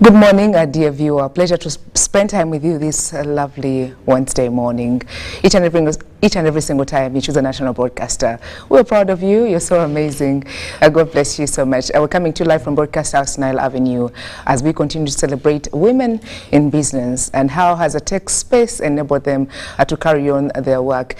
Good morning, dear viewer. Pleasure to spend time with you this lovely Wednesday morning. Each and every single time you choose a national broadcaster. We're proud of you. You're so amazing. God bless you so much. We're coming to you live from Broadcast House, Nile Avenue, as we continue to celebrate women in business and how has a tech space enabled them to carry on their work.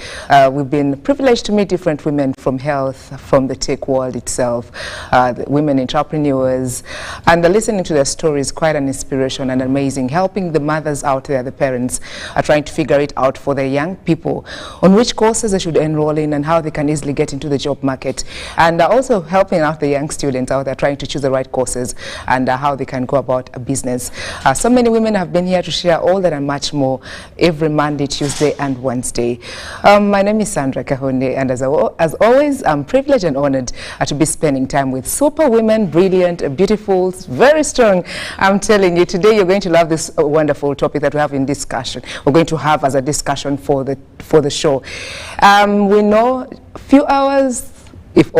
We've been privileged to meet different women from health, from the tech world itself, the women entrepreneurs, and listening to their stories, quite an inspiration and amazing, helping the mothers out there, the parents are trying to figure it out for their young people on which courses they should enroll in and how they can easily get into the job market, and also helping out the young students out there trying to choose the right courses and how they can go about a business. So many women have been here to share all that and much more every Monday, Tuesday and Wednesday. My name is Sandra Kahonde, and as always, I'm privileged and honored to be spending time with super women, brilliant, beautiful, very strong. I'm telling you, today you're going to love this wonderful topic that we have in discussion. We're going to have as a discussion for the show. We know a few hours, if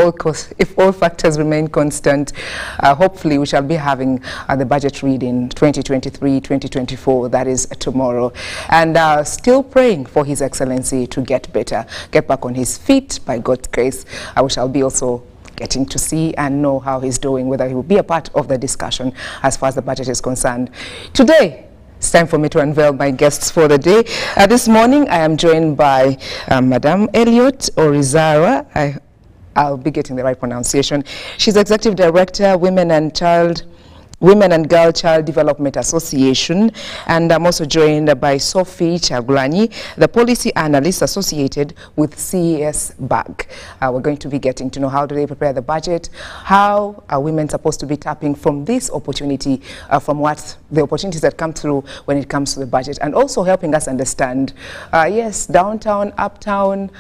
all factors remain constant, hopefully we shall be having the budget reading 2023-2024, that is tomorrow. And still praying for His Excellency to get better, get back on his feet by God's grace. We shall be also getting to see and know how he's doing, whether he will be a part of the discussion as far as the budget is concerned. Today, it's time for me to unveil my guests for the day. This morning, I am joined by Madame Elliot Orizara. I'll be getting the right pronunciation. She's Executive Director, Women and Girl Child Development Association, and I'm also joined by Sophie Chagulanyi, the Policy Analyst associated with CES BAG. We're going to be getting to know how do they prepare the budget, how are women supposed to be tapping from this opportunity, from what the opportunities that come through when it comes to the budget, and also helping us understand, yes, downtown, uptown,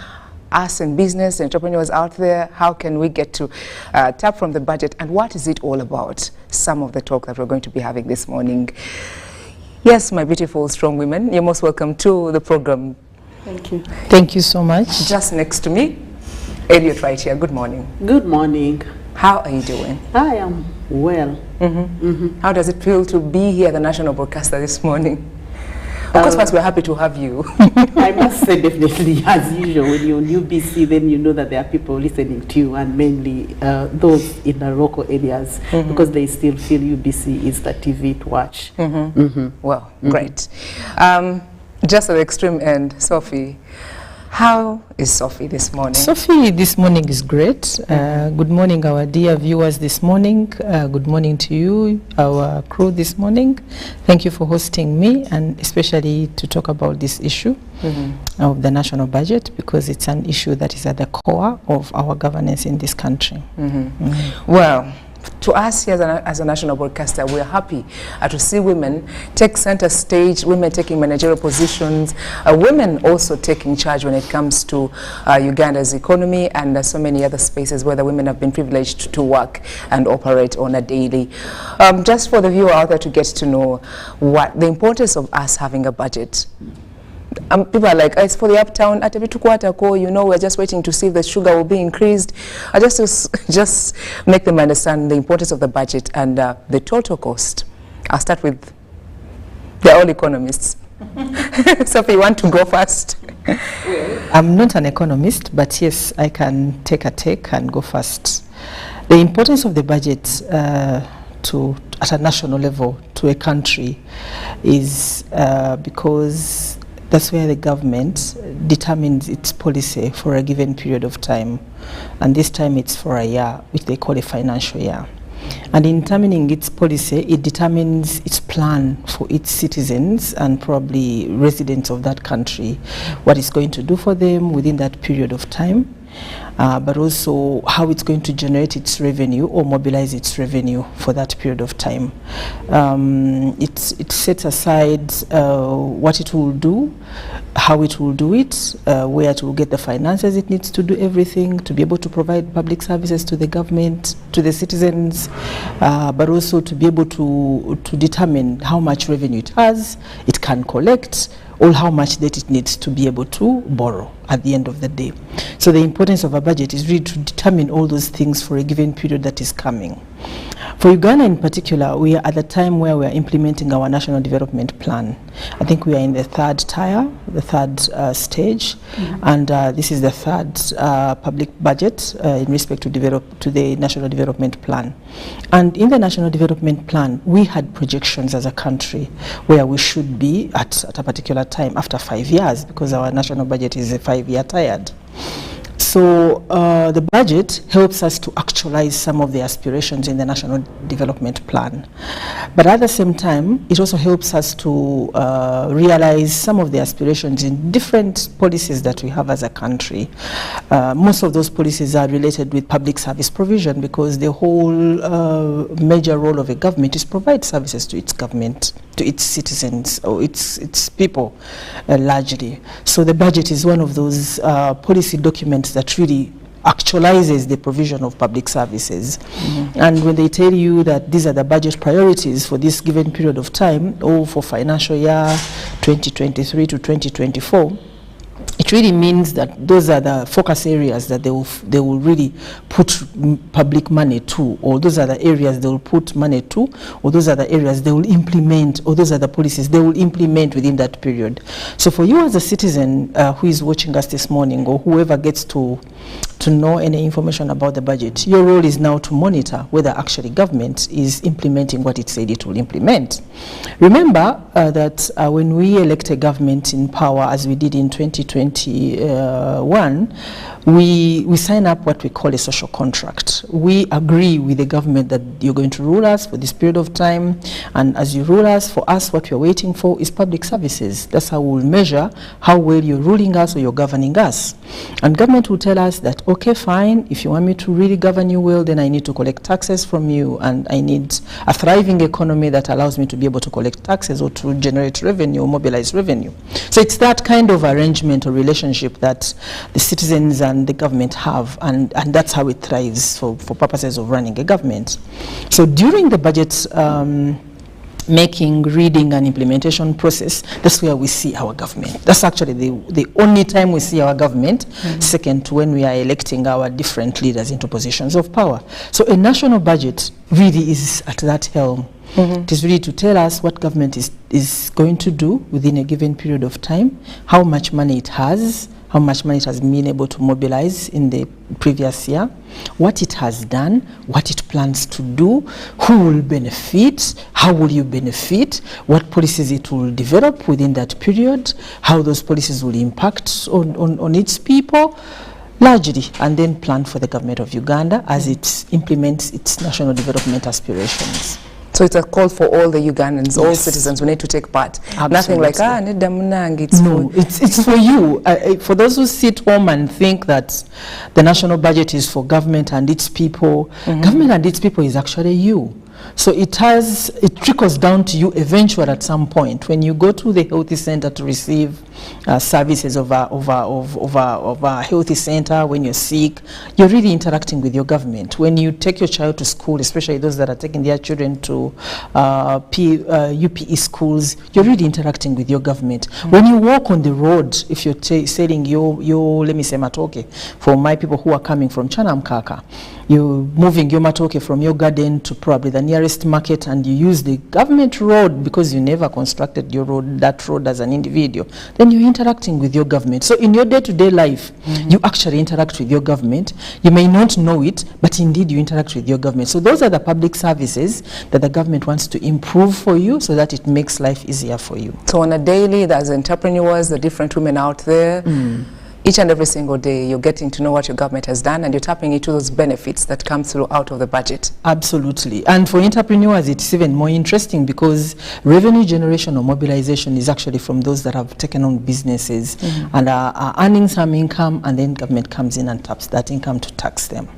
us in business, entrepreneurs out there, how can we get to tap from the budget and what is it all about? Some of the talk that we're going to be having this morning. Yes, my beautiful, strong women, you're most welcome to the program. Thank you. Thank you so much. Just next to me, Elliot right here. Good morning. Good morning. How are you doing? I am well. How does it feel to be here, the national broadcaster, this morning? Of course, first, we're happy to have you. I must say, definitely, as usual, when you're on UBC, then you know that there are people listening to you, and mainly those in the local areas, because they still feel UBC is the TV to watch. Well, great. Just at the extreme end, Sophie. How is Sophie this morning? Sophie this morning is great. Good morning, our dear viewers this morning. Good morning to you, our crew this morning. Thank you for hosting me, and especially to talk about this issue of the national budget, because it's an issue that is at the core of our governance in this country. Well, to us here as a national broadcaster, we're happy to see women take center stage, women taking managerial positions, women also taking charge when it comes to Uganda's economy and so many other spaces where the women have been privileged to work and operate on a daily. Just for the viewer out there to get to know what the importance of us having a budget. People are like, it's for the uptown, you know, we're just waiting to see if the sugar will be increased. Just make them understand the importance of the budget and the total cost. I'll start with, they're all economists. Sophie, you want to go first? I'm not an economist, but yes, I can take a take and go first. The importance of the budget at a national level to a country is because that's where the government determines its policy for a given period of time. And this time it's for a year, which they call a financial year. And in determining its policy, it determines its plan for its citizens and probably residents of that country, what it's going to do for them within that period of time. But also how it's going to generate its revenue or mobilize its revenue for that period of time. It sets aside what it will do, how it will do it, where it will get the finances it needs to do everything, to be able to provide public services to the government, to the citizens, but also to be able to determine how much revenue it has, it can collect, or how much debt it needs to be able to borrow at the end of the day. So the importance of a budget is really to determine all those things for a given period that is coming. For Uganda in particular, we are at the time where we are implementing our National Development Plan. I think we are in the third tier, the third stage, and this is the third public budget in respect to the National Development Plan. And in the National Development Plan, we had projections as a country where we should be at a particular time after 5 years, because our national budget is a 5-year tired. So the budget helps us to actualize some of the aspirations in the National Development Plan. But at the same time, it also helps us to realize some of the aspirations in different policies that we have as a country. Most of those policies are related with public service provision, because the whole major role of a government is provide services to its government, to its citizens, or its people largely. So the budget is one of those policy documents that really actualizes the provision of public services. And when they tell you that these are the budget priorities for this given period of time, or for financial year 2023 to 2024, it really means that those are the focus areas that they will really put public money to, or those are the areas they will put money to, or those are the areas they will implement, or those are the policies they will implement within that period. So for you as a citizen who is watching us this morning, or whoever gets to know any information about the budget, your role is now to monitor whether actually government is implementing what it said it will implement. Remember that when we elect a government in power, as we did in 2021, we sign up what we call a social contract. We agree with the government that you're going to rule us for this period of time, and as you rule us, for us what we're waiting for is public services. That's how we'll measure how well you're ruling us or you're governing us. And government will tell us that, okay, fine, if you want me to really govern you well, then I need to collect taxes from you, and I need a thriving economy that allows me to be able to collect taxes or to generate revenue or mobilize revenue. So it's that kind of arrangement or relationship that the citizens and the government have, and that's how it thrives for purposes of running a government. So during the budget making, reading and implementation process, that's where we see our government. That's actually the only time we see our government, second to when we are electing our different leaders into positions of power. So a national budget really is at that helm. It is really to tell us what government is going to do within a given period of time, how much money it has, how much money it has been able to mobilize in the previous year, what it has done, what it plans to do, who will benefit, how will you benefit, what policies it will develop within that period, how those policies will impact on its people, largely, and then plan for the government of Uganda as it implements its national development aspirations. So it's a call for all the Ugandans, all citizens who need to take part. Absolutely. Nothing like, neda munangi, it's no, it's for you. For those who sit home and think that the national budget is for government and its people, government and its people is actually you. So it trickles down to you eventually at some point. When you go to the healthy center to receive services of a healthy center, when you're sick, you're really interacting with your government. When you take your child to school, especially those that are taking their children to UPE schools, you're really interacting with your government. When you walk on the road, if you're selling your let me say matoke, for my people who are coming from Chanamkaka, you're moving your matoke from your garden to probably the nearest market, and you use the government road because you never constructed your road, that road as an individual, then you're interacting with your government. So in your day-to-day life, you actually interact with your government. You may not know it, but indeed you interact with your government. So those are the public services that the government wants to improve for you so that it makes life easier for you. So on a daily, there's entrepreneurs, the different women out there, each and every single day you're getting to know what your government has done, and you're tapping into those benefits that come through out of the budget. Absolutely. And for entrepreneurs, it's even more interesting because revenue generation or mobilization is actually from those that have taken on businesses and are earning some income, and then government comes in and taps that income to tax them.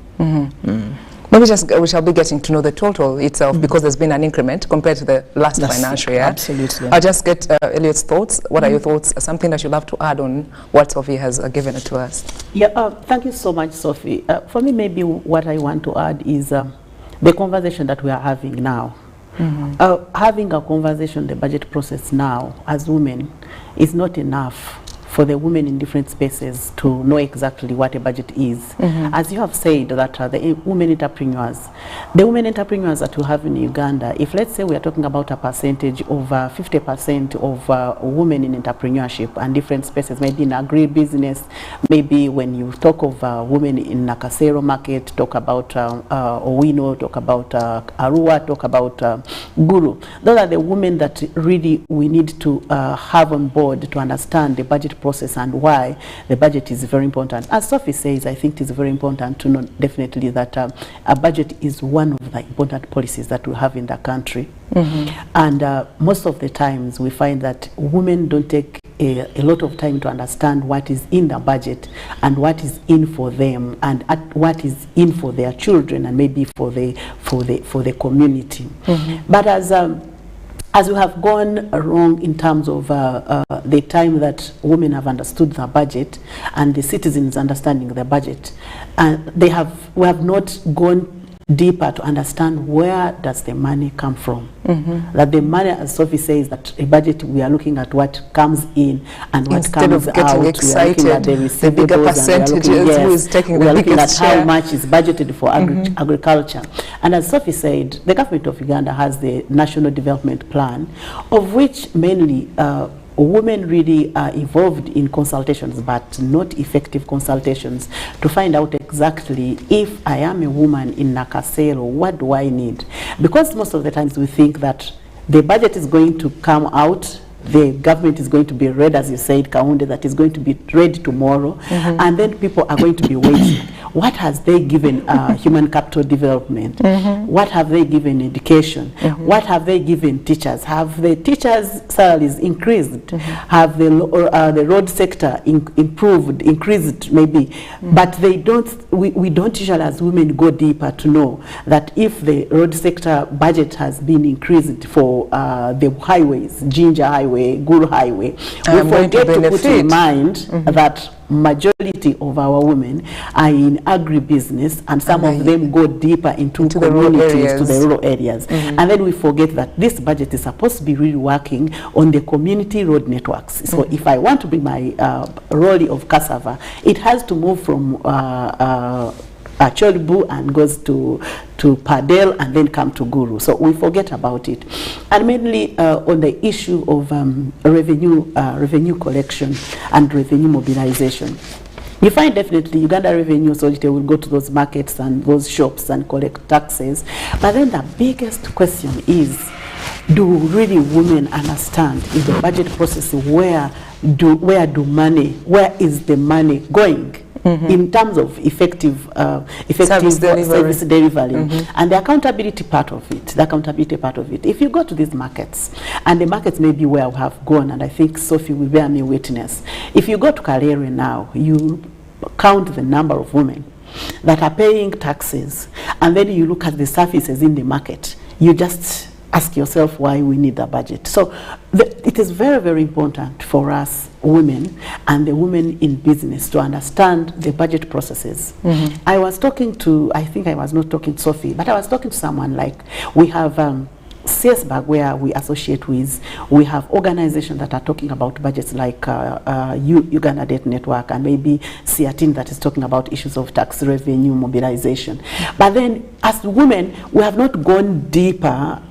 Maybe we shall be getting to know the total itself because there's been an increment compared to the last financial year. Absolutely. I'll just get Elliot's thoughts. What are your thoughts? Something that you'd love to add on what Sophie has given it to us? Yeah, thank you so much, Sophie. For me, maybe what I want to add is the conversation that we are having now. Having a conversation, the budget process now, as women, is not enough for the women in different spaces to know exactly what a budget is. As you have said, that the women entrepreneurs that we have in Uganda, if let's say we are talking about a percentage of 50% of women in entrepreneurship and different spaces, maybe in agribusiness, maybe when you talk of women in Nakasero market, talk about Owino, talk about Arua, talk about Guru. Those are the women that really we need to have on board to understand the budget process and why the budget is very important. As Sophie says, I think it is very important to know definitely that a budget is one of the important policies that we have in the country. And most of the times we find that women don't take a lot of time to understand what is in the budget and what is in for them and what is in for their children and maybe for the community. But as we have gone wrong in terms of the time that women have understood the budget and the citizens understanding the budget, we have not gone deeper to understand where does the money come from. That the money, as Sophie says, that a budget, we are looking at what comes in and what Instead comes of getting out. excited, we are looking at the bigger percentages, who is taking the biggest share. how much is budgeted for agriculture. And as Sophie said, the government of Uganda has the National Development Plan, of which mainly women really are involved in consultations, but not effective consultations to find out exactly if I am a woman in Nakasero, what do I need? Because most of the times we think that the budget is going to come out, the government is going to be read, as you said, Kaunde, that is going to be read tomorrow, and then people are going to be waiting. What has they given human capital development? What have they given education? What have they given teachers? Have the teachers' salaries increased? Have the road sector increased maybe? But they don't. We don't usually, as women, go deeper to know that if the road sector budget has been increased for the highways, Jinja Highway, Guru Highway, we forget to put in mind that majority of our women are in agribusiness, and some of them go deeper into communities, to the rural areas. And then we forget that this budget is supposed to be really working on the community road networks. So if I want to bring my rolly of cassava, it has to move from Cholibu and goes to Padel and then come to Guru. So we forget about it. And mainly on the issue of revenue collection and revenue mobilization. You find definitely Uganda Revenue Authority will go to those markets and those shops and collect taxes. But then the biggest question is, do really women understand in the budget process where is the money going? In terms of effective service delivery, and the accountability part of it. If you go to these markets, and the markets may be where we have gone, and I think Sophie will bear me witness. If you go to Kalere now, you count the number of women that are paying taxes, and then you look at the services in the market, you just ask yourself why we need a budget. So it is very, very important for us women and the women in business to understand the budget processes. I was talking to, I think I was not talking to Sophie, but I was talking to someone like, we have CSBAG where we associate with, we have organizations that are talking about budgets like Uganda Debt Network and maybe CIATIN that is talking about issues of tax revenue mobilization. But then as women, we have not gone deeper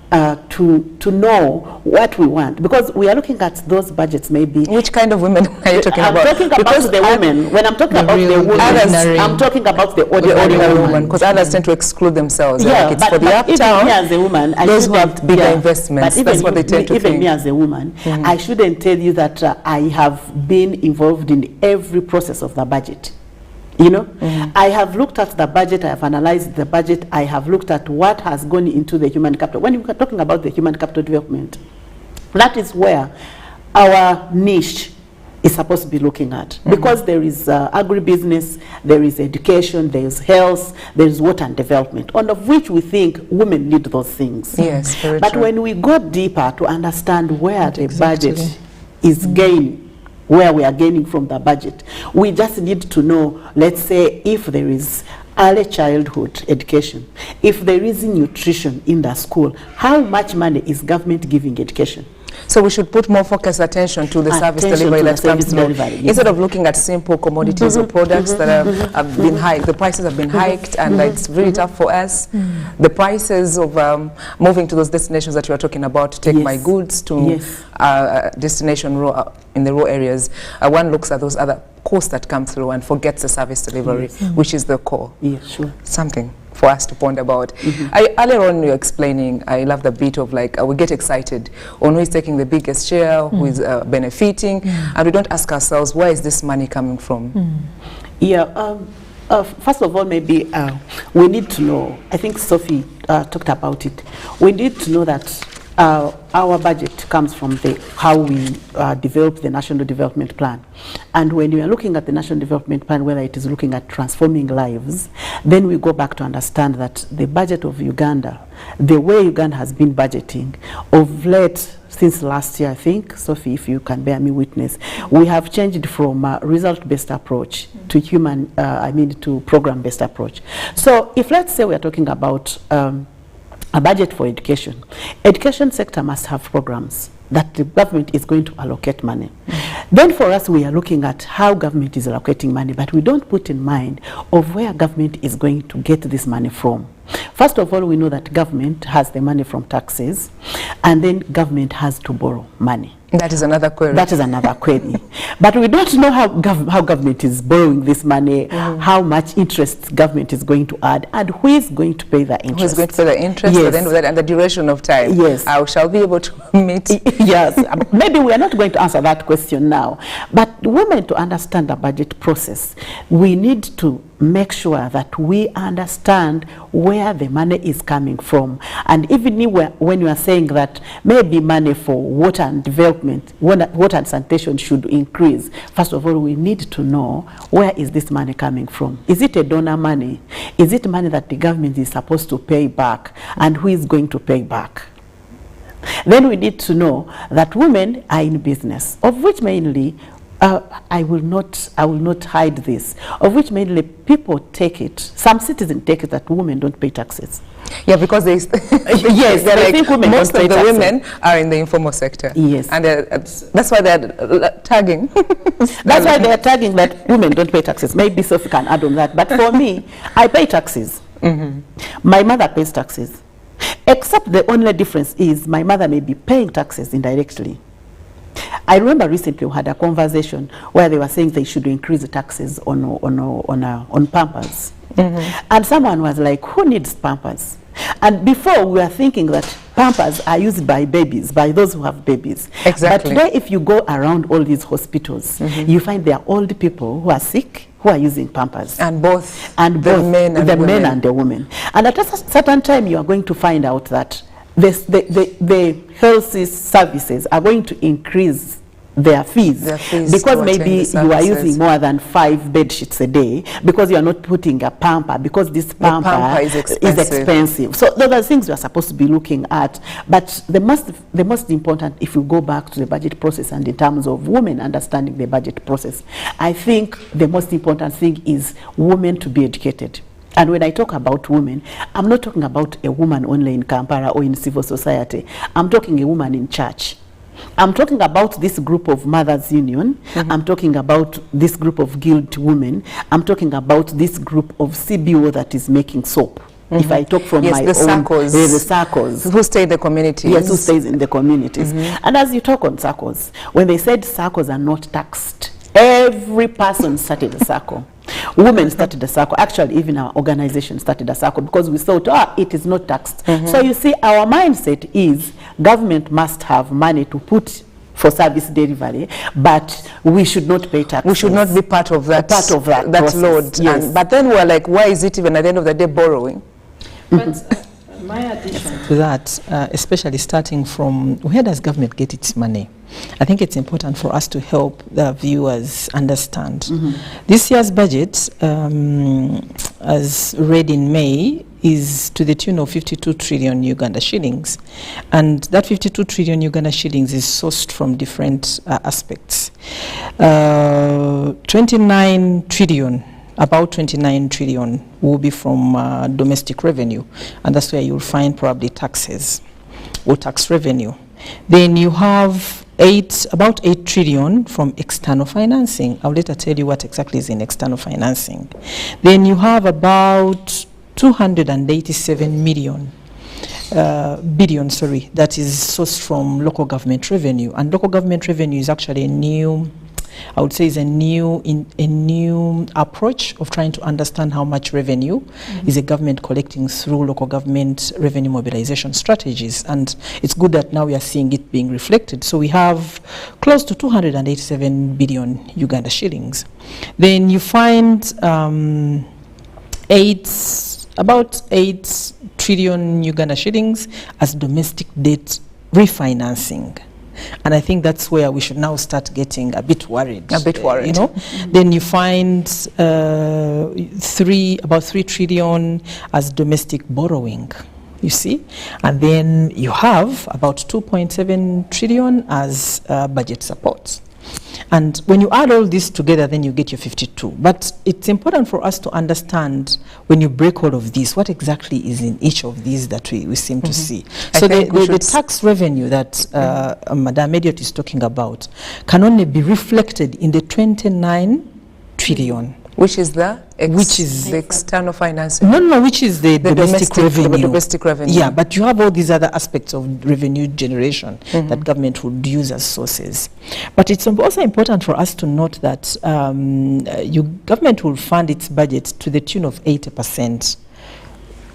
to know what we want, because we are looking at those budgets maybe. Which kind of women are you talking about? I'm talking about the women. When I'm talking about the women, I'm talking about the ordinary woman, because others tend to exclude themselves. Yeah, like it's for the uptown, even me as a woman, those who have bigger investments, that's what they tend to think. Even me as a woman, I shouldn't tell you that I have been involved in every process of the budget. You know, I have looked at the budget, I have analyzed the budget, I have looked at what has gone into the human capital. When we are talking about the human capital development, that is where our niche is supposed to be looking at. Because there is agribusiness, there is education, there is health, there is water and development, all of which we think women need those things. Yes, very true. But when we go deeper to understand where the budget is gaining, where we are gaining from the budget, we just need to know, let's say, if there is early childhood education, if there is nutrition in the school, how much money is government giving education? So we should put more focused attention to the service delivery that comes through. Instead of looking at simple commodities or products that have been hiked, the prices have been hiked, and it's really tough for us. The prices of moving to those destinations that you are talking about, to take my goods to destination in the rural areas, one looks at those other costs that come through and forgets the service delivery, which is the core. Something for us to ponder about. Earlier on you were explaining, I love the bit of like, we get excited on who is taking the biggest share, who is benefiting, and we don't ask ourselves, where is this money coming from? First of all, maybe we need to know, I think Sophie talked about it, we need to know that our budget comes from how we develop the National Development Plan. And when we are looking at the National Development Plan, whether it is looking at transforming lives, then we go back to understand that the budget of Uganda, the way Uganda has been budgeting, of late, since last year, I think, Sophie, if you can bear me witness, we have changed from a result-based approach to to program-based approach. So if let's say we are talking about a budget for education sector must have programs that the government is going to allocate money. Then for us, we are looking at how government is allocating money, but we don't put in mind of where government is going to get this money from. First of all, we know that government has the money from taxes, and then government has to borrow money. That is another query. That is another query. But we don't know how government is borrowing this money, how much interest government is going to add, and who is going to pay the interest. Who is going to pay the interest, and the duration of time. Yes. How shall we be able to meet? Yes. Maybe we are not going to answer that question now. But women, to understand the budget process, we need to make sure that we understand where the money is coming from. And even when you are saying that maybe money for water and development, water and sanitation should increase, first of all, we need to know where is this money coming from. Is it a donor money? Is it money that the government is supposed to pay back? And who is going to pay back? Then we need to know that women are in business, of which mainly I will not hide this, of which mainly people take it. Some citizens take it that women don't pay taxes. Yeah, because they yes, they're like, think women most don't pay of the taxes. women are in the informal sector. Yes. And that's why they're tagging. That's why they're tagging that women don't pay taxes. Maybe Sophie can add on that. But for me, I pay taxes. My mother pays taxes. Except the only difference is my mother may be paying taxes indirectly. I remember recently we had a conversation where they were saying they should increase the taxes on Pampers. And someone was like, who needs Pampers? And before we were thinking that Pampers are used by babies, by those who have babies. Exactly. But today if you go around all these hospitals, you find there are old people who are sick, who are using Pampers. And both the men and the women. And at a certain time you are going to find out that the health services are going to increase their fees because maybe you are using more than 5 bed sheets a day, because you are not putting a pamper, because this pamper is expensive. So those are things we are supposed to be looking at. But the most important, if you go back to the budget process and in terms of women understanding the budget process, I think the most important thing is women to be educated. And when I talk about women, I'm not talking about a woman only in Kampala or in civil society. I'm talking a woman in church. I'm talking about this group of Mothers Union. I'm talking about this group of guild women. I'm talking about this group of CBO that is making soap. If I talk from my own, the circles. Who stay in the communities. Yes, who stays in the communities. And as you talk on circles, when they said circles are not taxed, every person started a circle. Women started a circle. Actually, even our organization started a circle because we thought, it is not taxed. So you see, our mindset is government must have money to put for service delivery, but we should not pay taxes. We should not be part of that load. Yes. But then we're like, why is it even at the end of the day borrowing? But my addition to that, especially starting from where does government get its money? I think it's important for us to help the viewers understand. This year's budget, as read in May, is to the tune of 52 trillion Uganda shillings. And that 52 trillion Uganda shillings is sourced from different aspects. 29 trillion, about 29 trillion will be from domestic revenue. And that's where you'll find probably taxes or tax revenue. Then you have about 8 trillion from external financing. I'll later tell you what exactly is in external financing. Then you have about 287 billion, that is sourced from local government revenue. And local government revenue is actually a new, I would say, is a new approach of trying to understand how much revenue is a government collecting through local government revenue mobilization strategies. And it's good that now we are seeing it being reflected. So we have close to 287 billion Uganda shillings. Then you find about 8 trillion Uganda shillings as domestic debt refinancing. And I think that's where we should now start getting a bit worried. You know? Then you find about 3 trillion as domestic borrowing, you see. And then you have about 2.7 trillion as budget support. And when you add all this together, then you get your 52. But it's important for us to understand, when you break all of this, what exactly is in each of these that we seem to see. So the tax revenue that Madam Elliot is talking about can only be reflected in the 29 trillion. Which is the external financing? No, which is the domestic revenue. The domestic revenue. Yeah, but you have all these other aspects of revenue generation that government would use as sources. But it's also important for us to note that government will fund its budget to the tune of 80%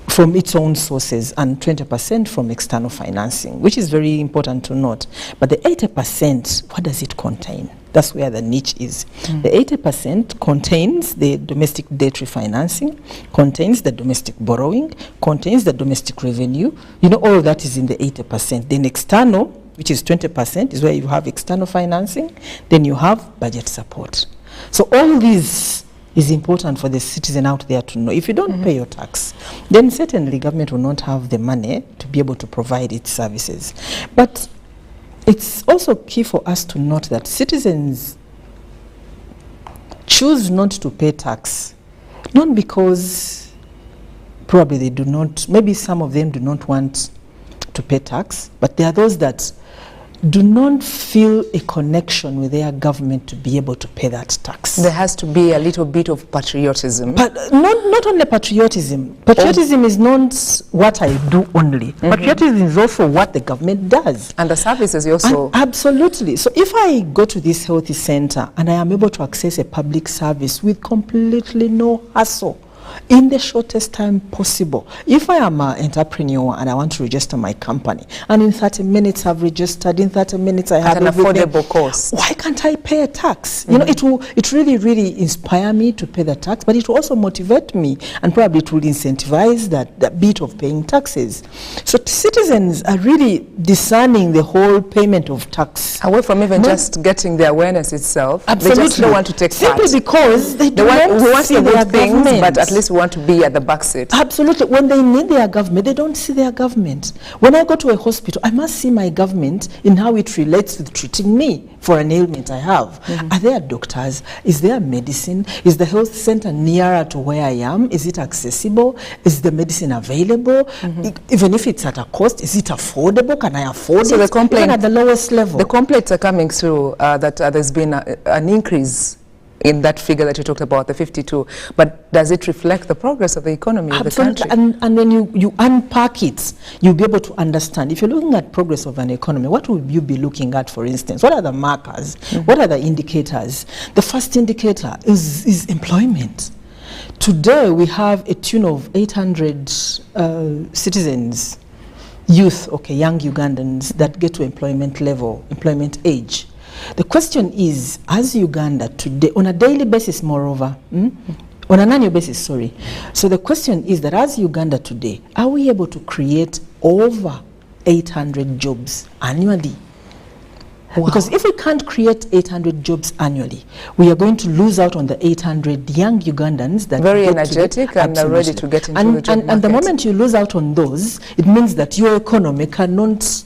from its own sources and 20% from external financing, which is very important to note. But the 80%, what does it contain? That's where the niche is. The 80% contains the domestic debt refinancing, contains the domestic borrowing, contains the domestic revenue. You know, all of that is in the 80%. Then external, which is 20%, is where you have external financing. Then you have budget support. So all these is important for the citizen out there to know. If you don't pay your tax, then certainly government will not have the money to be able to provide its services. But it's also key for us to note that citizens choose not to pay tax, not because probably they do not, maybe some of them do not want to pay tax, but there are those that do not feel a connection with their government to be able to pay that tax. There has to be a little bit of patriotism. But not only patriotism. Patriotism is not what I do only. Patriotism is also what the government does. And the services also. Absolutely. So if I go to this healthy center and I am able to access a public service with completely no hassle, in the shortest time possible. If I am an entrepreneur and I want to register my company, and in 30 minutes I've registered, in 30 minutes I have an affordable cost, why can't I pay a tax? You know, it really inspire me to pay the tax, but it will also motivate me, and probably it will incentivize that bit of paying taxes. So citizens are really discerning the whole payment of tax. Away from even just getting the awareness itself. Absolutely. They just don't want to take part. Simply because they want see the their good things, government. but at least we want to be at the back seat. Absolutely. When they need their government, they don't see their government. When I go to a hospital, I must see my government in how it relates with treating me for an ailment I have. Are there doctors? Is there medicine? Is the health center nearer to where I am? Is it accessible? Is the medicine available? Even if it's at a cost, is it affordable? Can I afford it? The complaint, even at the lowest level. The complaints are coming through that there's been an increase in that figure that you talked about, the 52, but does it reflect the progress of the economy of the country? And when you unpack it, you'll be able to understand. If you're looking at progress of an economy, what would you be looking at, for instance? What are the markers? What are the indicators? The first indicator is employment. Today, we have a tune of 800 citizens, youth, young Ugandans that get to employment level, employment age. The question is, as Uganda today, on a daily basis, moreover, on an annual basis, sorry. So the question is that as Uganda today, are we able to create over 800 jobs annually? Wow. Because if we can't create 800 jobs annually, we are going to lose out on the 800 young Ugandans that very energetic and are ready to get into the job market. And the moment you lose out on those, it means that your economy cannot.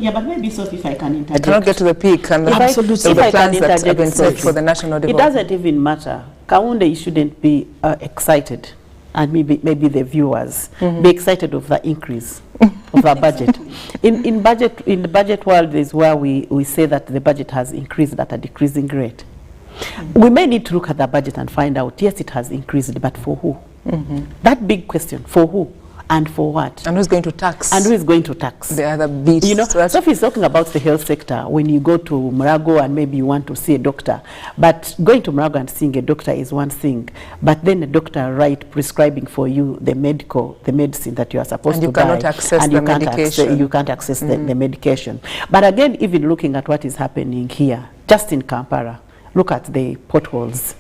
Yeah, but maybe so if I can interject. Cannot get to the peak and absolutely. the plans that have been set for the national development. It doesn't even matter. Kaunde shouldn't be excited, and maybe the viewers be excited of the increase. of our budget. In the budget world is where we say that the budget has increased at a decreasing rate. We may need to look at the budget and find out, yes, it has increased, but for who? That big question, for who? And for what? And who's going to tax? And who is going to tax? The other bits. You know, So Sophie's talking about the health sector. When you go to Murago and maybe you want to see a doctor, but going to Murago and seeing a doctor is one thing, but then a doctor prescribing for you the medicine that you are supposed to buy. And you cannot access the medication. You can't access the medication. But again, even looking at what is happening here, just in Kampala, look at the potholes.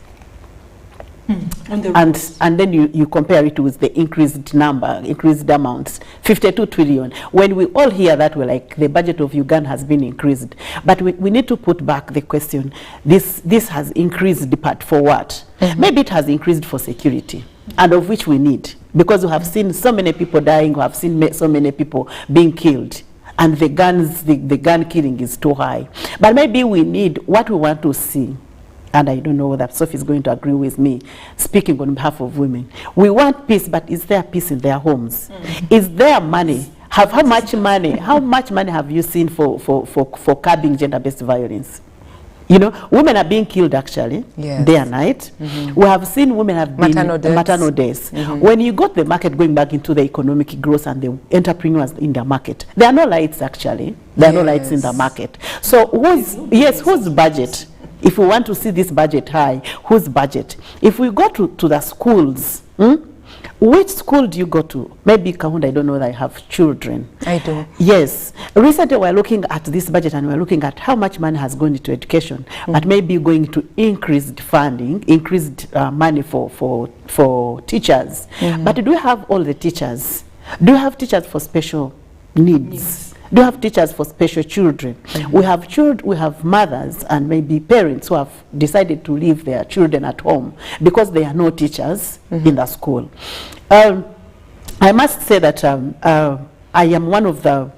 And then you compare it with the increased amounts, 52 trillion. When we all hear that, we're like, the budget of Uganda has been increased. But we need to put back the question, this has increased, but for what? Maybe it has increased for security, and of which we need, because we have seen so many people dying, we have seen so many people being killed, and the gun killing is too high. But maybe we need, what we want to see, and I don't know whether Sophie is going to agree with me, speaking on behalf of women. We want peace, but is there peace in their homes? Is there money? How much money have you seen for curbing gender-based violence? You know, women are being killed actually, day and night. We have seen women have been maternal deaths. When you got the market going back into the economic growth and the entrepreneurs in the market, there are no lights actually. There are no lights in the market. So whose budget? If we want to see this budget high, whose budget? If we go to the schools, which school do you go to? Maybe Kahunda, I don't know that I have children. I do. Yes. Recently we're looking at this budget and we're looking at how much money has gone into education, but maybe going to increased funding, increased money for teachers. But do we have all the teachers? Do we have teachers for special needs? Do you have teachers for special children? We have mothers and maybe parents who have decided to leave their children at home because there are no teachers in the school. I must say that I am one of the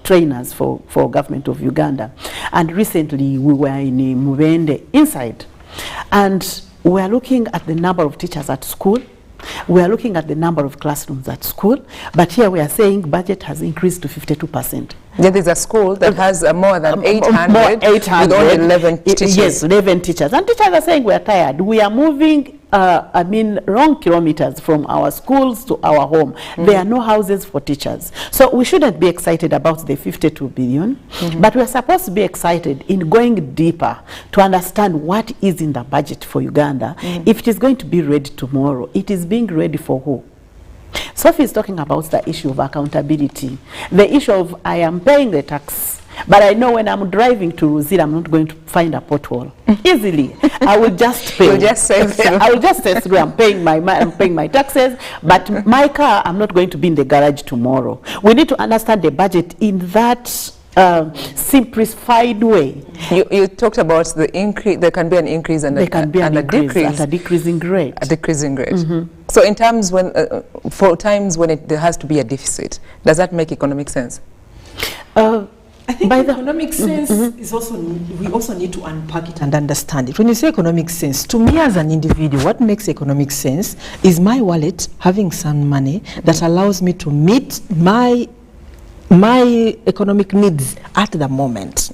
trainers for government of Uganda, and recently we were in Mubende inside, and we are looking at the number of teachers at school. We are looking at the number of classrooms at school, but here we are saying budget has increased to 52%. There is a school that has more than 800 with only 11 teachers. Yes, 11 teachers. And teachers are saying we are tired. We are moving, long kilometers from our schools to our home. There are no houses for teachers. So we shouldn't be excited about the 52 billion, but we are supposed to be excited in going deeper to understand what is in the budget for Uganda. If it is going to be ready tomorrow, it is being ready for who? Sophie is talking about the issue of accountability, the issue of I am paying the tax, but I know when I'm driving to Ruzira, I'm not going to find a pothole easily. I will just pay. You'll just say through. I will just say through. I'm paying my taxes, but my car, I'm not going to be in the garage tomorrow. We need to understand the budget in that simplified way. You talked about the increase. There can be an increase and there can be an increase decrease at a decreasing rate. A decreasing rate. So in terms when, for times when there has to be a deficit, does that make economic sense? I think economic sense is also, we also need to unpack it and understand it. When you say economic sense, to me as an individual, what makes economic sense is my wallet having some money that allows me to meet my economic needs at the moment.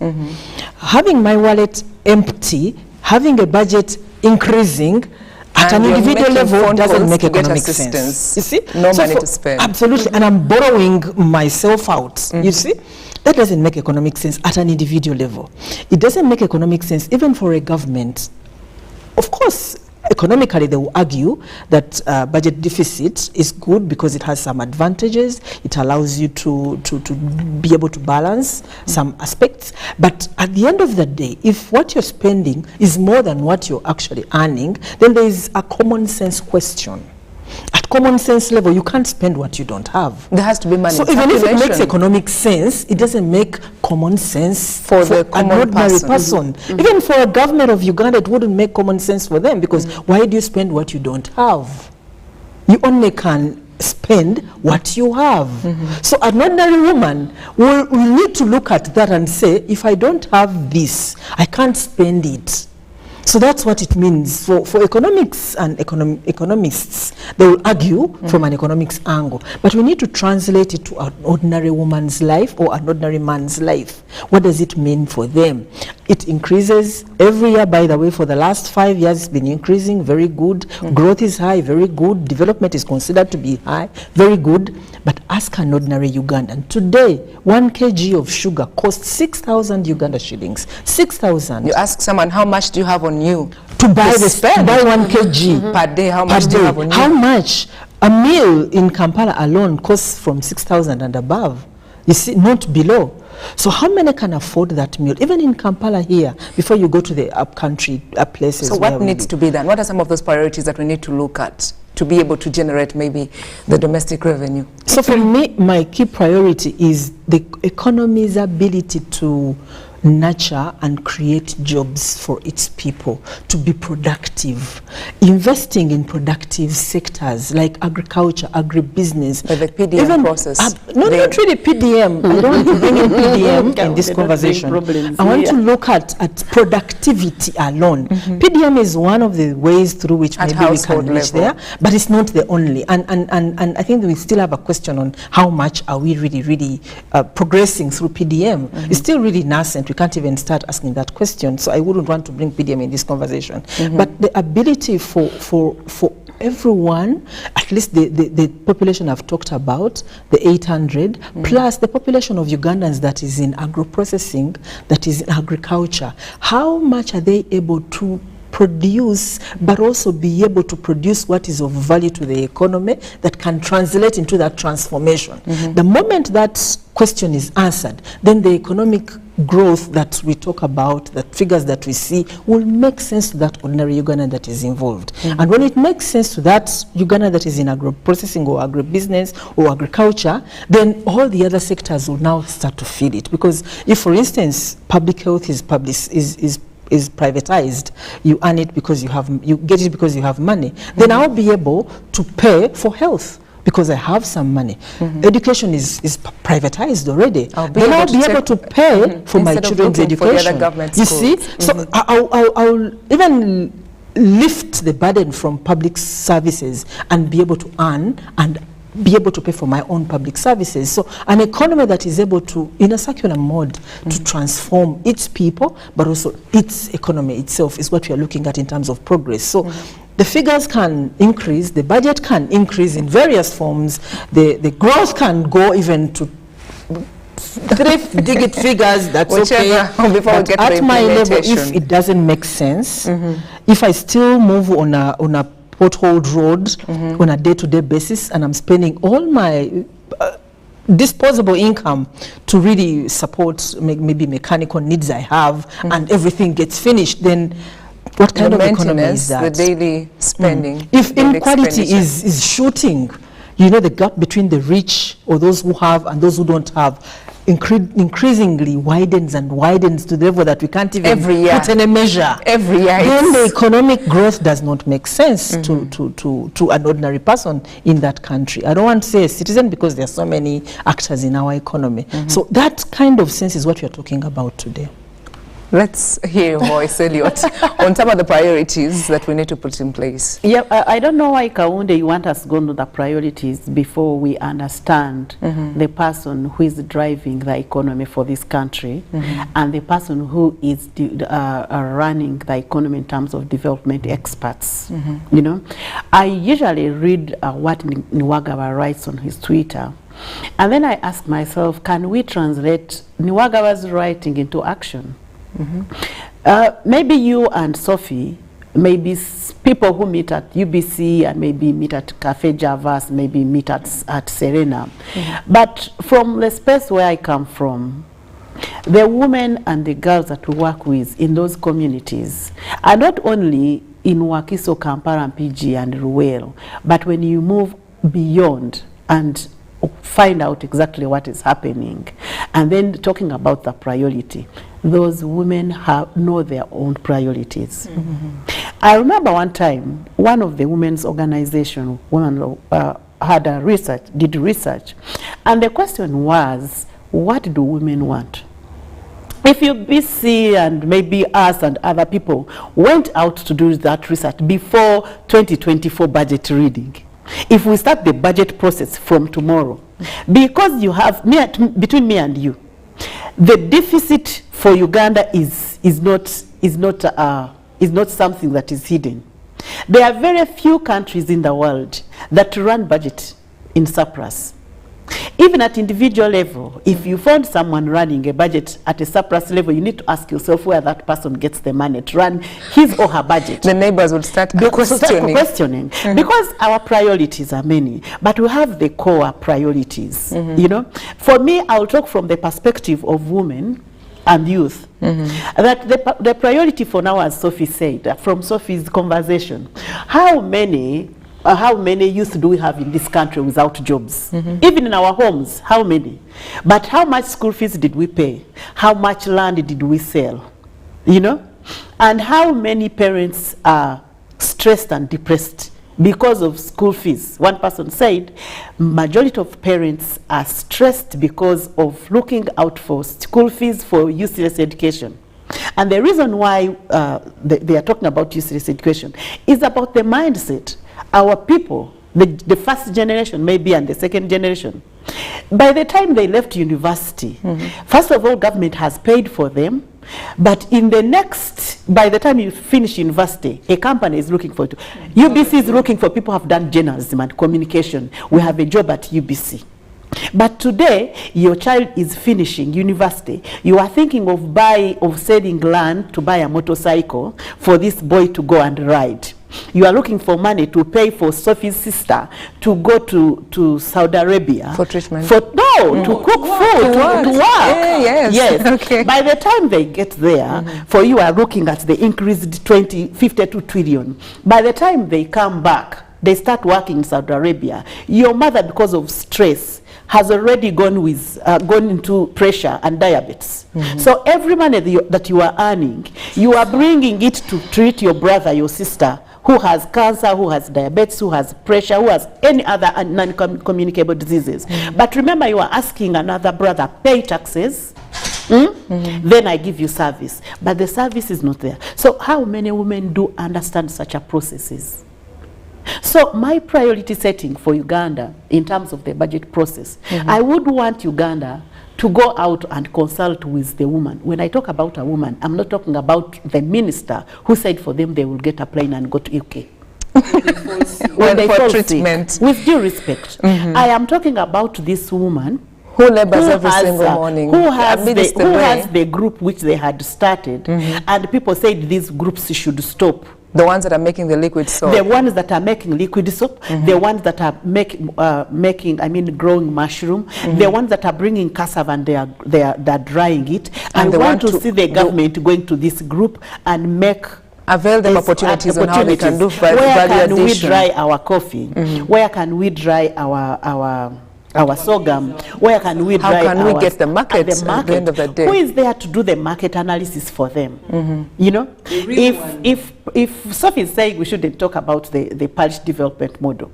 Having my wallet empty, having a budget increasing at an individual level doesn't make economic sense. You see? No money to spend. Absolutely. And I'm borrowing myself out. You see? That doesn't make economic sense at an individual level. It doesn't make economic sense even for a government. Of course, economically, they will argue that budget deficit is good because it has some advantages. It allows you to be able to balance some aspects. But at the end of the day, if what you're spending is more than what you're actually earning, then there is a common sense question. At common sense level, you can't spend what you don't have. There has to be money. So even if it makes economic sense, it doesn't make common sense for the common ordinary person. Even for a government of Uganda, it wouldn't make common sense for them, because why do you spend what you don't have? You only can spend what you have. So an ordinary woman will need to look at that and say, if I don't have this, I can't spend it. So that's what it means. For economics and economists, they will argue from an economics angle. But we need to translate it to an ordinary woman's life or an ordinary man's life. What does it mean for them? It increases every year, by the way. For the last 5 years, it's been increasing, very good. Growth is high, very good. Development is considered to be high, very good. But ask an ordinary Ugandan. Today, 1 kg of sugar costs 6,000 Uganda shillings. 6,000. You ask someone, how much do you have on you? To buy to buy 1 kg per day, how much do you have on you? How much? A meal in Kampala alone costs from 6,000 and above. You see, not below. So how many can afford that meal? Even in Kampala here, before you go to the upcountry places. So what needs to be done? What are some of those priorities that we need to look at to be able to generate maybe the domestic revenue? So for me, my key priority is the economy's ability to nurture and create jobs for its people, to be productive, investing in productive sectors like agriculture, agribusiness. But the PDM process. Not really PDM. I don't want to bring in PDM in this conversation. I want to look at productivity alone. PDM is one of the ways through which maybe we can reach there, but it's not the only. And I think we still have a question on how much are we really progressing through PDM. It's still really nascent. We can't even start asking that question, so I wouldn't want to bring PDM in this conversation. But the ability for everyone, at least the population I've talked about, the 800, plus the population of Ugandans that is in agro-processing, that is in agriculture, how much are they able to produce, but also be able to produce what is of value to the economy that can translate into that transformation. The moment that question is answered, then the economic growth that we talk about, the figures that we see, will make sense to that ordinary Ugandan that is involved. And when it makes sense to that Ugandan that is in agro-processing or agribusiness or agriculture, then all the other sectors will now start to feel it. Because if, for instance, public health is privatized, you earn it because you get it because you have money, then I'll be able to pay for health because I have some money. Education is privatized already. Then I'll be able to pay for my children's education. You see? So I'll even lift the burden from public services and be able to earn and be able to pay for my own public services. So an economy that is able to, in a circular mode, to transform its people, but also its economy itself is what we are looking at in terms of progress. So the figures can increase, the budget can increase in various forms, the growth can go even to 3-digit figures, that's okay. But at my level, if it doesn't make sense, if I still move on a potholed road on a day-to-day basis, and I'm spending all my disposable income to really support maybe mechanical needs I have, and everything gets finished, then what kind of economy is that? The daily spending. If inequality is shooting, you know, the gap between the rich or those who have and those who don't have increasingly widens and widens to the level that we can't even put in a measure. Every year. Then the economic growth does not make sense to an ordinary person in that country. I don't want to say a citizen because there are so many actors in our economy. So that kind of sense is what we are talking about today. Let's hear your voice, Elliot, on some of the priorities that we need to put in place. Yeah, I don't know why, Kaunde, you want us to go into the priorities before we understand the person who is driving the economy for this country and the person who is running the economy in terms of development experts. You know, I usually read what Niwagaba writes on his Twitter, and then I ask myself, can we translate Niwagaba's writing into action? Maybe you and Sophie, maybe people who meet at UBC and maybe meet at Cafe Javas, maybe meet at Serena. But from the space where I come from, the women and the girls that we work with in those communities are not only in Wakiso, Kampala, PG and Ruel, but when you move beyond and find out exactly what is happening, and then talking about the priority, those women know their own priorities. I remember one time, one of the women's organization, did research, and the question was, what do women want? if UBC and maybe us and other people went out to do that research before 2024 budget reading, if we start the budget process from tomorrow, because you have between me and you, the deficit for Uganda is not something that is hidden. There are very few countries in the world that run budget in surplus. Even at individual level, if you find someone running a budget at a surplus level, you need to ask yourself where that person gets the money to run his or her budget. The neighbors will start questioning. Because our priorities are many, but we have the core priorities. You know, for me, I'll talk from the perspective of women and youth. That the priority for now, as Sophie said, from Sophie's conversation, how many youth do we have in this country without jobs? Even in our homes, how many? But how much school fees did we pay? How much land did we sell? You know? And how many parents are stressed and depressed because of school fees? One person said, majority of parents are stressed because of looking out for school fees for useless education. And the reason why they are talking about useless education is about the mindset. Our people, the first generation maybe and the second generation, by the time they left university, first of all, government has paid for them, but by the time you finish university, a company is looking for you. UBC is looking for people who have done journalism and communication. We have a job at UBC. But today, your child is finishing university. You are thinking of selling land to buy a motorcycle for this boy to go and ride. You are looking for money to pay for Sophie's sister to go to Saudi Arabia. For treatment? To cook food, to work. Yes. Okay. By the time they get there, for you are looking at the increased 52 trillion. By the time they come back, they start working in Saudi Arabia. Your mother, because of stress, has already gone into pressure and diabetes. So every money that you are earning, you are bringing it to treat your brother, your sister, who has cancer, who has diabetes, who has pressure, who has any other non-communicable diseases. But remember, you are asking another brother, pay taxes, then I give you service. But the service is not there. So how many women do understand such a processes? So my priority setting for Uganda in terms of the budget process, I would want Uganda to go out and consult with the woman. When I talk about a woman, I'm not talking about the minister who said for them they will get a plane and go to UK. When they fall treatment. Sick, with due respect, I am talking about this woman who labors every single morning. Who has the group which they had started, and people said these groups should stop. The ones that are making the liquid soap. The ones that are making liquid soap. The ones that are growing mushroom. The ones that are bringing cassava and they are drying it. And I want to see the government going to this group and avail them opportunities on how they can do value addition. Where can we dry our coffee? Where can we dry our sorghum? Where can we dry how can we get the market at the end of the day? Who is there to do the market analysis for them? You know, if Sophie is saying we shouldn't talk about the parish development model,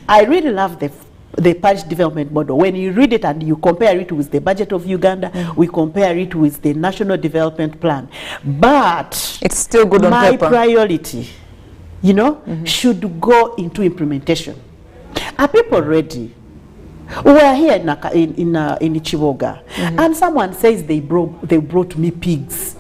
I really love the parish development model. When you read it and you compare it with the budget of Uganda, we compare it with the National Development Plan, but it's still good on paper. My priority, you know, should go into implementation. Are people ready? We are here in Chivoga, and someone says they brought me pigs.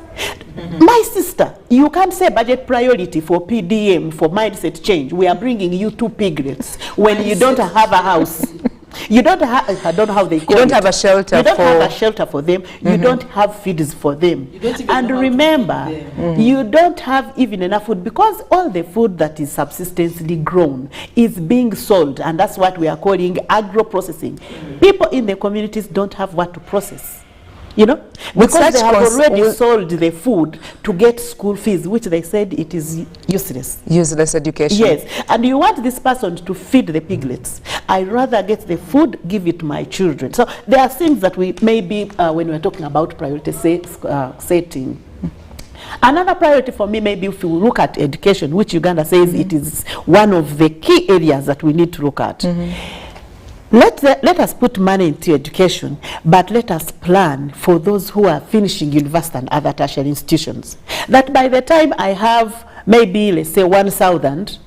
My sister, you can't say budget priority for PDM, for mindset change. We are bringing you 2 piglets when you don't have a house. You don't have, I don't know how they call it. You don't have a shelter. You don't have a shelter for them. You don't have feeds for them. And remember, you don't have even enough food, because all the food that is subsistently grown is being sold, and that's what we are calling agro-processing. People in the communities don't have what to process. You know, because they have already sold the food to get school fees, which they said it is useless. Useless education. Yes, and you want this person to feed the piglets. I rather get the food, give it to my children. So there are things that we maybe, when we're talking about priority setting. Another priority for me, maybe if you look at education, which Uganda says it is one of the key areas that we need to look at. let us put money into education, but let us plan for those who are finishing university and other tertiary institutions. That by the time I have maybe, let's say, 1,000,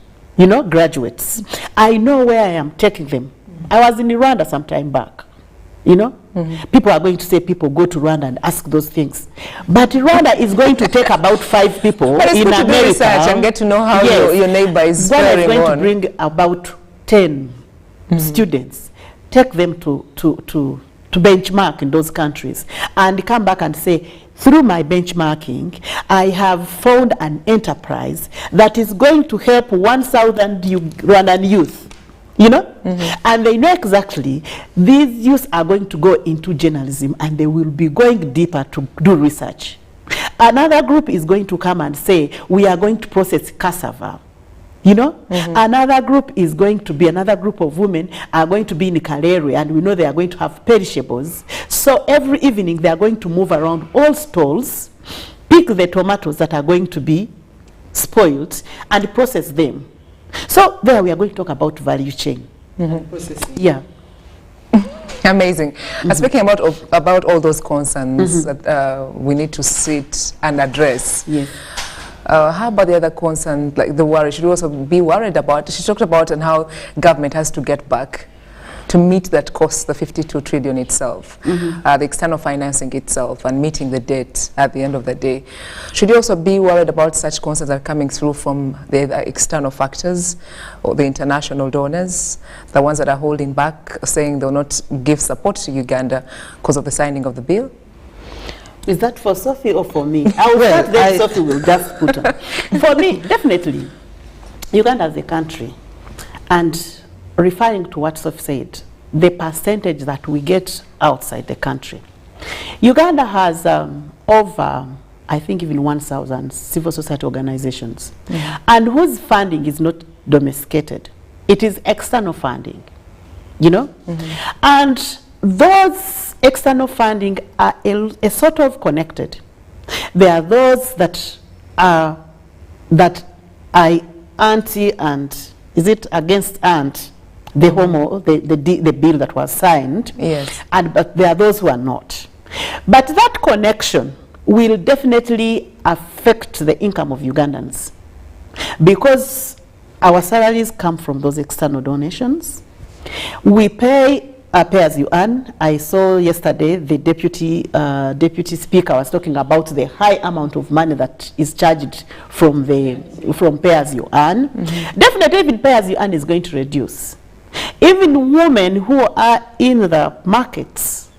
graduates, I know where I am taking them. I was in Rwanda some time back, People are going to say people go to Rwanda and ask those things. But Rwanda is going to take about 5 people but it's in good to America. do research and get to know how your neighbor is faring Ghana is going on. to bring about 10 students, take them to benchmark in those countries, and come back and say, through my benchmarking, I have found an enterprise that is going to help 1,000 Rwandan youth. And they know exactly these youths are going to go into journalism and they will be going deeper to do research. Another group is going to come and say, we are going to process cassava. Another group is going to be, another group of women are going to be in Kalere, and we know they are going to have perishables. So every evening they are going to move around all stalls, pick the tomatoes that are going to be spoiled and process them. So there we are going to talk about value chain. Processing. Yeah. Amazing. Speaking about all those concerns that we need to sit and address. Yes. How about the other concerns, like the worry? Should we also be worried about? She talked about and how government has to get back to meet that cost, the 52 trillion itself, the external financing itself, and meeting the debt at the end of the day. Should you also be worried about such concerns that are coming through from the external factors or the international donors, the ones that are holding back, saying they'll not give support to Uganda because of the signing of the bill? Is that for Sophie or for me? I will start, then Sophie will just put on. For me, definitely, Uganda as a country, and referring to what Sophie said, the percentage that we get outside the country. Uganda has over, I think, even 1,000 civil society organizations, and whose funding is not domesticated. It is external funding, and those external funding are a sort of connected. There are those that are anti and is it against the bill that was signed. Yes. But there are those who are not. But that connection will definitely affect the income of Ugandans, because our salaries come from those external donations. We pay pay as you earn. I saw yesterday the deputy speaker was talking about the high amount of money that is charged from pay as you earn. Definitely, even pay as you earn is going to reduce. Even women who are in the markets,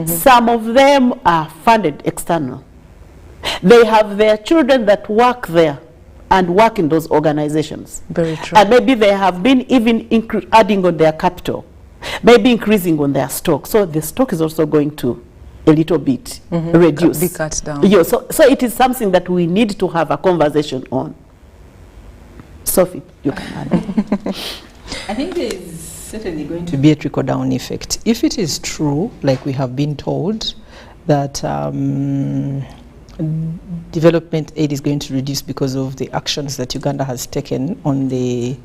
some of them are funded external. They have their children that work there and work in those organizations. Very true. And maybe they have been even adding on their capital, maybe increasing on their stock. So the stock is also going to a little bit reduce. Be cut down. Yeah, so it is something that we need to have a conversation on. Sophie, you can add. I think there is certainly going to be a trickle-down effect. If it is true, like we have been told, that development aid is going to reduce because of the actions that Uganda has taken on the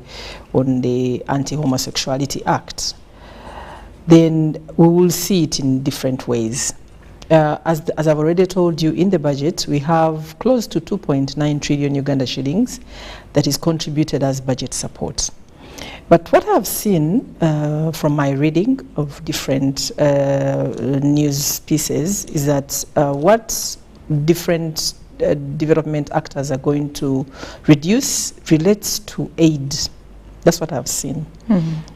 Anti-Homosexuality Act, then we will see it in different ways. As I've already told you, in the budget, we have close to 2.9 trillion Uganda shillings that is contributed as budget support. But what I've seen from my reading of different news pieces is that what different development actors are going to reduce relates to aid. That's what I've seen.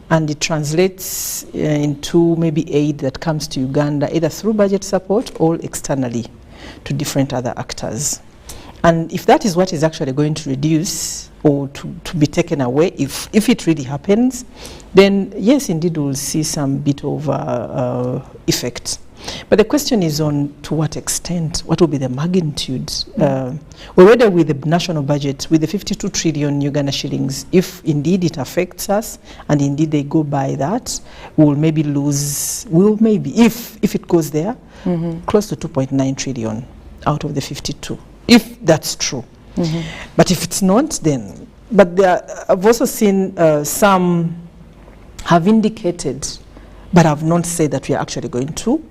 And it translates into maybe aid that comes to Uganda either through budget support or externally to different other actors. And if that is what is actually going to reduce or to be taken away, if it really happens, then yes, indeed, we'll see some bit of effect. But the question is on to what extent, what will be the magnitude? Whether with the national budget, with the 52 trillion Uganda shillings, if indeed it affects us and indeed they go by that, we'll maybe lose, if it goes there, close to 2.9 trillion out of the 52, if that's true. But if it's not, then, I've also seen some have indicated but have not said that we are actually going to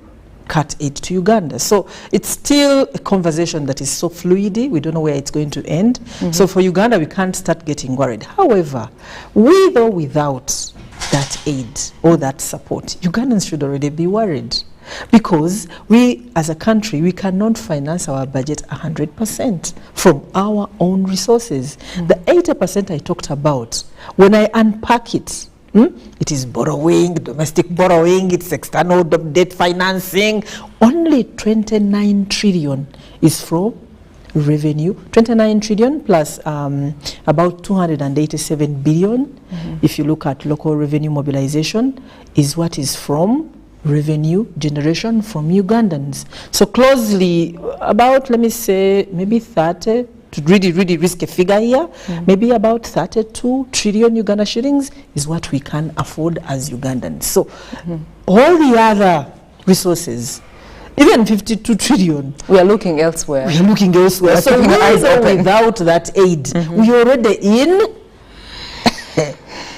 cut aid to Uganda. So it's still a conversation that is so fluid. We don't know where it's going to end. So for Uganda, we can't start getting worried. However, with or without that aid or that support, Ugandans should already be worried, because we as a country, we cannot finance our budget 100% from our own resources. The 80% I talked about, when I unpack it, it is borrowing, domestic borrowing, it's external debt financing. Only 29 trillion is from revenue. 29 trillion plus about 287 billion, if you look at local revenue mobilization, is what is from revenue generation from Ugandans. So closely about, let me say, maybe 30, to really risk a figure here, maybe about 32 trillion Uganda shillings is what we can afford as Ugandans. So all the other resources, even 52 trillion, We are looking elsewhere. we are looking elsewhere. So keeping our eyes with or open. without that aid, we are already in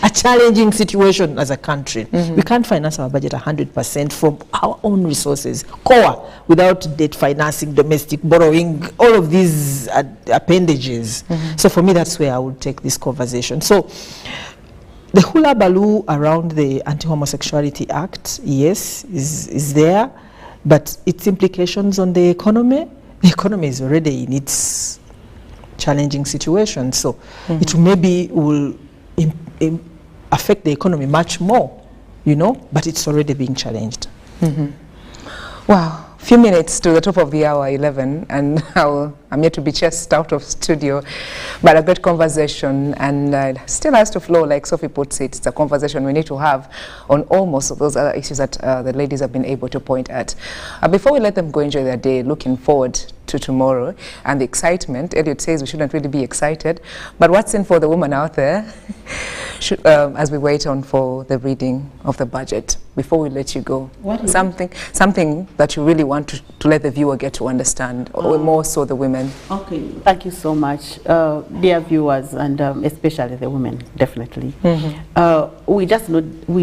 a challenging situation as a country. We can't finance our budget 100% from our own resources, core, without debt financing, domestic borrowing, all of these appendages. So for me, that's where I would take this conversation. So the hula baloo around the Anti-Homosexuality Act, yes, is there, but its implications on the economy is already in its challenging situation. So it maybe will affect the economy much more, but it's already being challenged. Wow, few minutes to the top of the hour, 11, and I'm yet to be chased out of studio, but a great conversation, and still has to flow, like Sophie puts it. It's a conversation we need to have on almost of those other issues that the ladies have been able to point at. Before we let them go enjoy their day, looking forward to tomorrow and the excitement. Elliot says we shouldn't really be excited, but what's in for the woman out there as we wait on for the reading of the budget? Before we let you go, something that you really want to let the viewer get to understand, or more so the women. Okay, thank you so much, dear viewers, and especially the women, definitely. We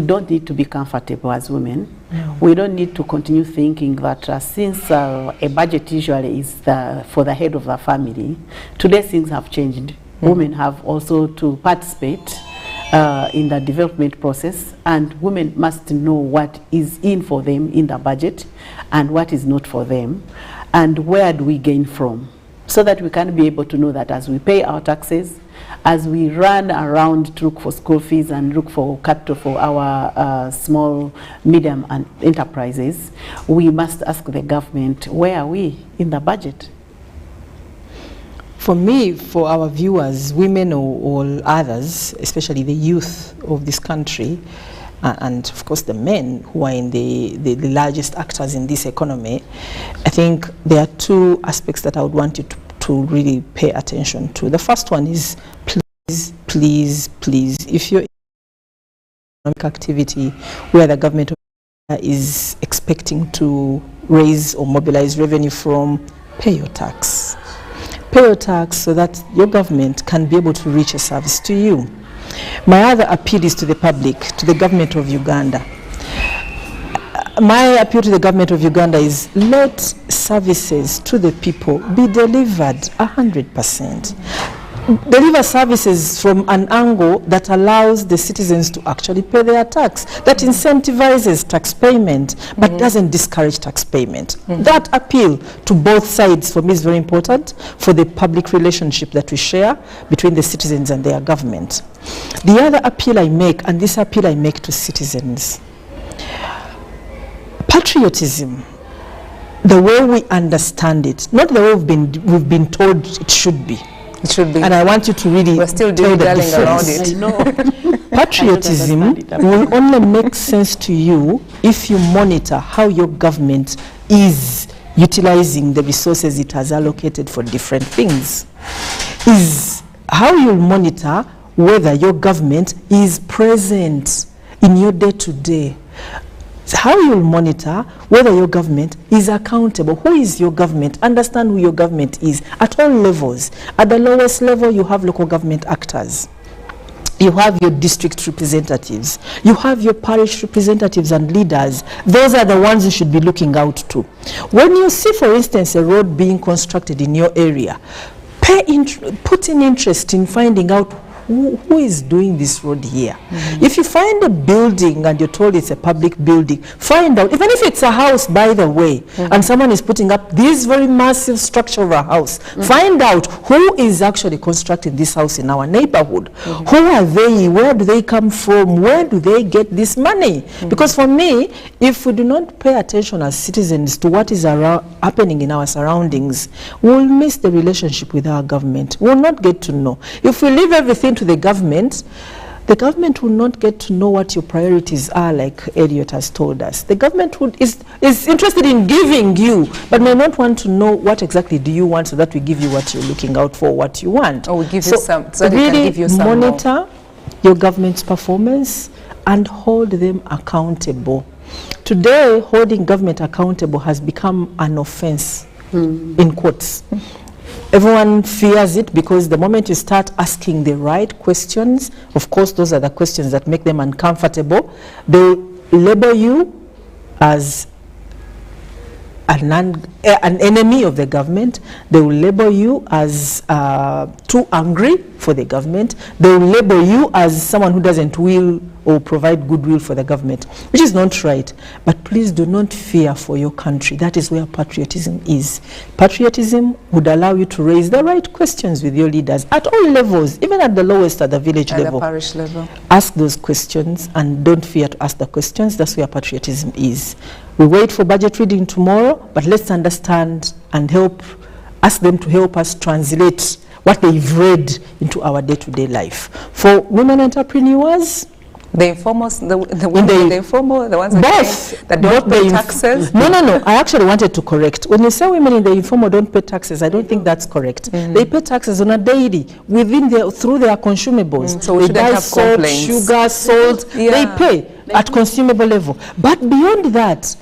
don't need to be comfortable as women. We don't need to continue thinking that since a budget usually is for the head of the family, today things have changed. Women have also to participate in the development process, and women must know what is in for them in the budget and what is not for them, and where do we gain from, so that we can be able to know that as we pay our taxes, as we run around to look for school fees and look for capital for our small, medium and enterprises, we must ask the government, where are we in the budget? For me, for our viewers, women or others, especially the youth of this country, and of course the men who are in the largest actors in this economy, I think there are two aspects that I would want you to really pay attention to. The first one is please, if you're in economic activity where the government is expecting to raise or mobilize revenue from, pay your tax. Pay your tax so that your government can be able to reach a service to you. My other appeal is to the public, to the government of Uganda. My appeal to the government of Uganda is let services to the people be delivered 100%. Deliver services from an angle that allows the citizens to actually pay their tax, that incentivizes tax payment, but doesn't discourage tax payment. That appeal to both sides for me is very important for the public relationship that we share between the citizens and their government. The other appeal I make, and this appeal I make to citizens, patriotism, the way we understand it, not the way we've been told it should be. It should be. And I want you to really We're still tell the dilly-dallying around difference. it. I know. Patriotism will only make sense to you if you monitor how your government is utilizing the resources it has allocated for different things. Is how you'll monitor whether your government is present in your day-to-day. How you'll monitor whether your government is accountable. Who is your government? Understand who your government is at all levels. At the lowest level, you have local government actors. You have your district representatives. You have your parish representatives and leaders. Those are the ones you should be looking out to. When you see, for instance, a road being constructed in your area, put in interest in finding out who is doing this road here. If you find a building and you're told it's a public building, find out, even if it's a house, by the way, and someone is putting up this very massive structure of a house, find out who is actually constructing this house in our neighborhood. Who are they? Where do they come from? Where do they get this money? Because for me, if we do not pay attention as citizens to what is happening in our surroundings, we'll miss the relationship with our government. We'll not get to know. If we leave everything to the government will not get to know what your priorities are, like Elliot has told us. The government is interested in giving you, but may not want to know what exactly do you want, so that we give you what you're looking out for, what you want. Or we give you some, so really they can give you some monitor more. Your government's performance and hold them accountable. Today, holding government accountable has become an offense, in quotes. Everyone fears it because the moment you start asking the right questions, of course, those are the questions that make them uncomfortable, they label you as an enemy of the government. They will label you as too angry for the government. They will label you as someone who doesn't will or provide goodwill for the government, which is not right. But please do not fear for your country. That is where patriotism is. Patriotism would allow you to raise the right questions with your leaders at all levels, even at the lowest, at the village level. At the parish level. Ask those questions and don't fear to ask the questions. That's where patriotism is. We wait for budget reading tomorrow, but let's understand and ask them to help us translate what they've read into our day-to-day life. For women entrepreneurs, the informal, the informal, the ones that don't pay taxes? No. I actually wanted to correct. When you say women in the informal don't pay taxes, I don't think that's correct. They pay taxes on a daily through their consumables. So we shouldn't have salt, complaints. sugar, salt. They pay at consumable level. But beyond that,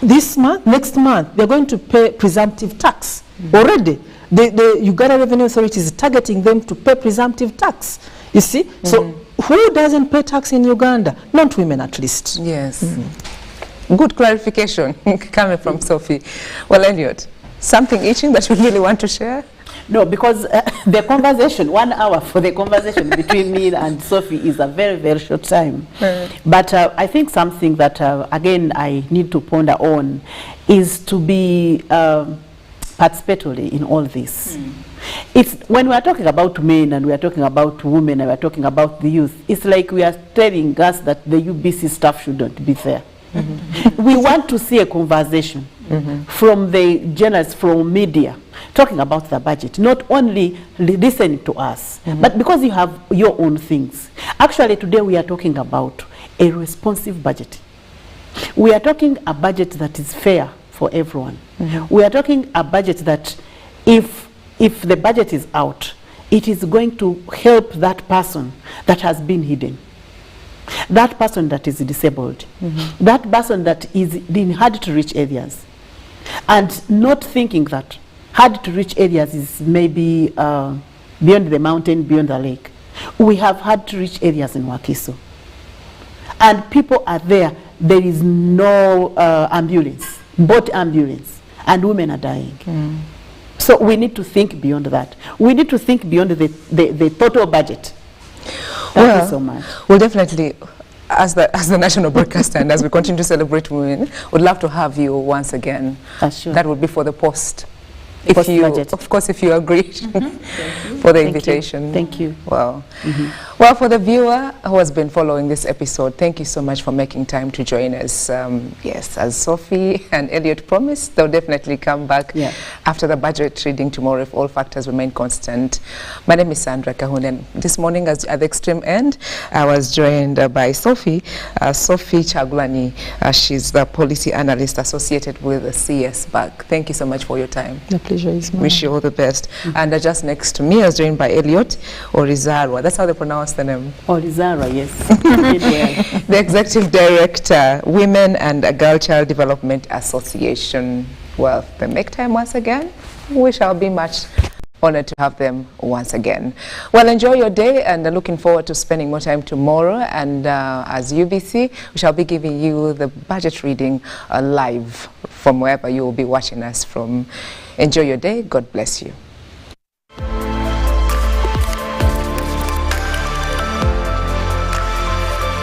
this month, next month, they're going to pay presumptive tax already. The Uganda Revenue Authority is targeting them to pay presumptive tax. You see? So who doesn't pay tax in Uganda? Not women, at least. Yes. Good clarification coming from Sophie. Well, Elliot, something itching that you really want to share? No, because the conversation, 1 hour for the conversation between me and Sophie is a very, very short time. But I think something that, again, I need to ponder on is to be participatory in all this. It's when we are talking about men and we are talking about women and we are talking about the youth, it's like we are telling us that the UBC staff shouldn't be there. We want to see a conversation from the journalists, from media, talking about the budget, not only listening to us, but because you have your own things. Actually, today we are talking about a responsive budget. We are talking a budget that is fair for everyone. We are talking a budget that if the budget is out, it is going to help that person that has been hidden, that person that is disabled, that person that is in hard to reach areas, and not thinking that hard to reach areas is maybe beyond the mountain, beyond the lake. We have hard to reach areas in Wakiso, and people are there. There is no ambulance, boat ambulance, and women are dying. So we need to think beyond that. We need to think beyond the total budget. Thank you so much. Well, definitely, as the national broadcaster and as we continue to celebrate women, would love to have you once again. Sure. That would be for the post. Budget. Of course, if you agree for the invitation. Thank you. Well, well, for the viewer who has been following this episode, thank you so much for making time to join us. Yes, as Sophie and Elliot promised, they'll definitely come back after the budget reading tomorrow if all factors remain constant. My name is Sandra Kahunen. This morning, at the extreme end, I was joined by Sophie Chagulani. She's the policy analyst associated with CS Bank. Thank you so much for your time. The pleasure is mine. Wish you all the best. And just next to me, I was joined by Elliot Orizarwa. That's how they pronounce the name. Orizarwa, yes. The Executive Director, Women and Girl Child Development Association. Well, the make time once again, we shall be much Honored to have them once again. Well, enjoy your day, and looking forward to spending more time tomorrow. And as UBC, we shall be giving you the budget reading live from wherever you will be watching us from. Enjoy your day. God bless you.